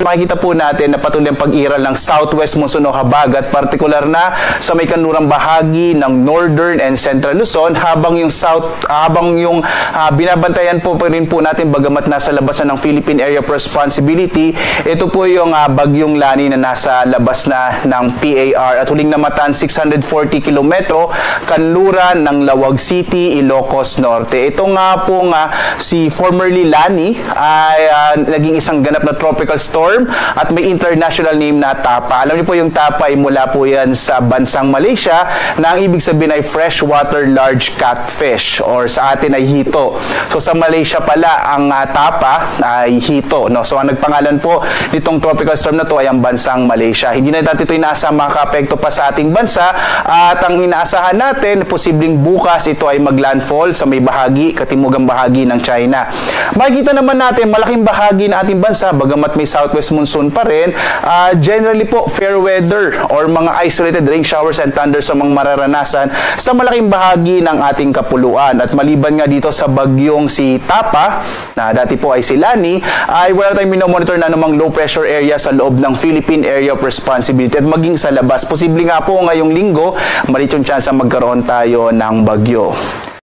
makikita po natin na patuloy ang pag-iral ng southwest monsoon o habagat, partikular na sa may kanlurang bahagi ng northern and central Luzon, habang yung binabantayan po rin po natin bagamat nasa labas na ng Philippine Area of Responsibility. Ito po yung bagyong Lani na nasa labas na ng PAR at huling namatan 640 kilometro kanluran ng Lawag City, Ilocos Norte. Ito nga po si formerly Lani ay naging isang ganap na tropical storm at may international name na Tapa. Alam niyo po yung Tapa ay mula po yan sa bansang Malaysia na ang ibig sabihin ay freshwater large catfish or sa atin ay hito. So sa Malaysia pala ang Tapa ay hito. No? So ang nagpangalan po nitong tropical storm na to ay ang bansang Malaysia. Hindi na natin ito inaasa makaka-apekto pa sa ating bansa at ang inaasahan natin posibleng bukas ito ay maglandfall sa may bahagi, katimugang bahagi ng China. Makikita naman natin malaking bahagi ng ating bansa bagamat may southwest monsoon pa rin, generally po fair weather or mga isolated rain showers and thunders sa mga mararanasan sa malaking bahagi ng ating kapuluan. At maliban nga dito sa bagyong si Tapa, na dati po ay si Lani, ay wala tayong minomonitor na namang low pressure area sa loob ng Philippine Area of Responsibility at maging sa labas. Posible nga po ngayong linggo, maliit yung chance na magkaroon tayo ng bagyo.